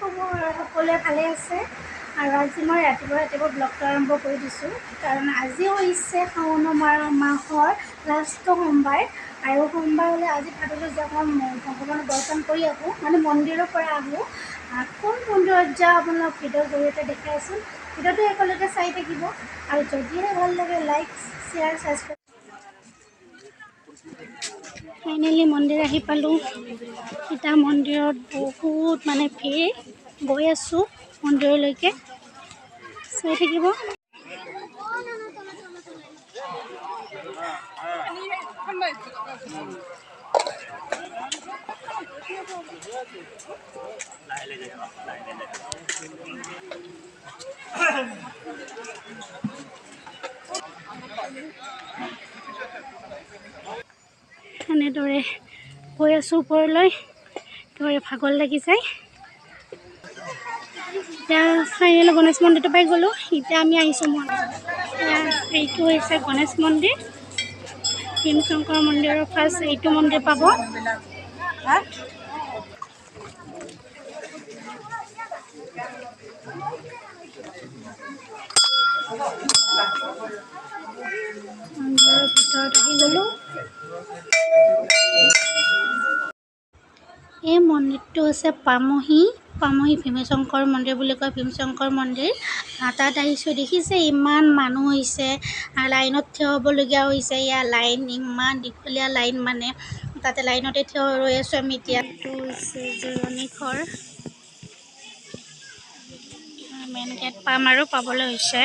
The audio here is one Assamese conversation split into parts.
খবৰ সকলোৱে ভালে আছে আৰু আজি মই ৰাতিপুৱা ব্লগটো আৰম্ভ কৰি দিছোঁ কাৰণ আজি হৈছে শাওণ মাহৰ লাষ্ট সোমবাৰ আৰু সোমবাৰ হ'লে আজি ভাবিলোঁ যে অকণমান ভগৱানৰ দৰ্শন কৰি আহোঁ মানে মন্দিৰৰ পৰা আহোঁ কোন মন্দিৰত যাওঁ আপোনালোক ভিডিঅ'ৰ জৰিয়তে দেখাই আছোঁ ভিডিঅ'টো একেলগে চাই থাকিব আৰু যদিহে ভাল লাগে লাইক শ্বেয়াৰ ছাবস্ক্ৰাইব ফাইনেলি মন্দিৰ আহি পালোঁ এতিয়া মন্দিৰত বহুত মানে ভিৰ গৈ আছোঁ মন্দিৰলৈকে চাই থাকিব এনেদৰে গৈ আছোঁ ওপৰলৈ একেবাৰে ভাগৰ লাগি যায় এতিয়া ফাইনেলি গণেশ মন্দিৰটো পাই গ'লোঁ এতিয়া আমি আহিছোঁ এইটো হৈছে গণেশ মন্দিৰ ভীমশংকৰ মন্দিৰৰ ফাৰ্ষ্ট এইটো মন্দিৰ পাব মন্দিৰৰ ভিতৰত আহি গ'লোঁ এই মন্দিৰটো হৈছে পামহি ভীমশংকৰ মন্দিৰ বুলি কয় ভীমশংকৰ মন্দিৰ তাত আহিছোঁ দেখিছে ইমান মানুহ হৈছে আৰু লাইনত থিয় হ'বলগীয়া হৈছে ইয়াৰ লাইন ইমান দীঘলীয়া লাইন মানে তাতে লাইনতে থিয় ৰৈ আছোঁ আমি এতিয়া এইটো হৈছে জিৰণি ঘৰ মেইন গেট পাম আৰু পাবলৈ হৈছে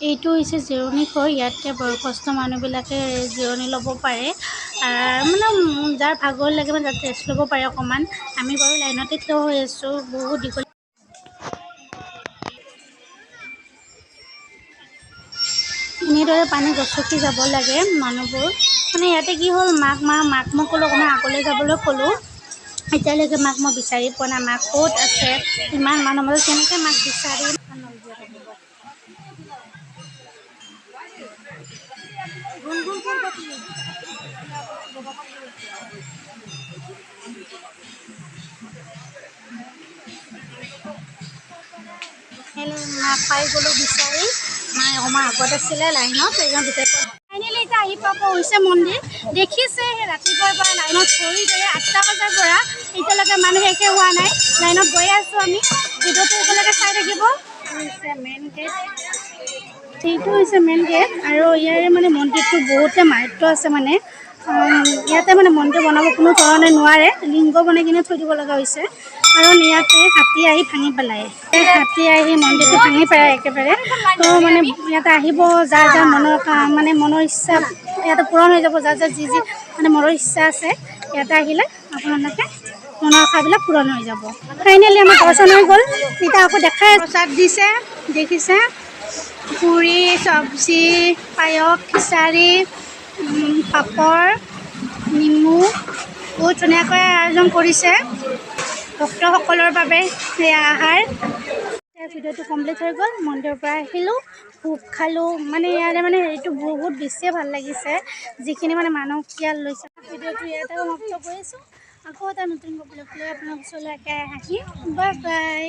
এইটো হৈছে জিৰণি ঘৰ ইয়াতে বয়সস্থ মানুহবিলাকে জিৰণি ল'ব পাৰে মানে যাৰ ভাগৰ লাগে মানে তাত ৰেষ্ট ল'ব পাৰে অকণমান আমি বাৰু লাইনতে থিয় হৈ আছোঁ বহুত দীঘল এনেদৰে পানী গছকি যাব লাগে মানুহবোৰ মানে ইয়াতে কি হ'ল মাক মই ক'লোঁ অকণমান আগলৈ যাবলৈ ক'লোঁ এতিয়ালৈকে মাক মই বিচাৰি পোৱা নাই মাক ক'ত আছে ইমান মানুহ মাজত কেনেকৈ মাক বিচাৰিম মাক পাই গ'লোঁ বিচাৰি মায়ে অকণমান আগত আছিলে লাইনত ফাইনেলি এতিয়া আহি পাব হৈছে মন্দিৰ দেখিছে ৰাতিপুৱাৰ পৰা লাইনত ধৰি 8টা বজাৰ পৰা এতিয়ালৈকে মানুহ শেষে হোৱা নাই লাইনত গৈ আছোঁ আমি ভিডিঅ'টো একেলগে চাই থাকিব হৈছে মেইন গেট এইটো হৈছে মেইন গেট আৰু ইয়াৰে মানে মন্দিৰটো বহুতে মাহাত্ম্য আছে মানে ইয়াতে মানে মন্দিৰ বনাব কোনো ধৰণে নোৱাৰে লিংগ বনাই কিনে থৈ দিব লগা হৈছে কাৰণ ইয়াতে হাতী আহি ভাঙি পেলায় হাতী আহি মন্দিৰটো ভাঙি পেলায় একেবাৰে তো মানে ইয়াতে আহিব যাৰ মনৰ ইচ্ছা ইয়াতে পূৰণ হৈ যাব যাৰ যি মানে মনৰ ইচ্ছা আছে ইয়াতে আহিলে আপোনালোকে মনৰ আশাবিলাক পূৰণ হৈ যাব ফাইনেলি আমাৰ দৰ্শন হৈ গ'ল এতিয়া আকৌ দেখাই প্ৰসাদ দিছে দেখিছে পুৰি চব্জি পায়স খিচাৰি পাপৰ নেমু বহুত ধুনীয়াকৈ আয়োজন কৰিছে ভক্তসকলৰ বাবে সেয়া আহাৰ ভিডিঅ'টো কমপ্লিট হৈ গ'ল মন্দিৰৰ পৰা আহিলোঁ ভোগ খালোঁ মানে ইয়াৰে মানে হেৰিটো বহুত বেছিয়ে ভাল লাগিছে যিখিনি মানে মানুহ ইয়াত লৈছে ভিডিঅ'টো ইয়াতে সমাপ্ত কৰিছোঁ আকৌ এটা নতুন ব্লগ লৈ আপোনাৰ ওচৰলৈ আহিম বাই বাই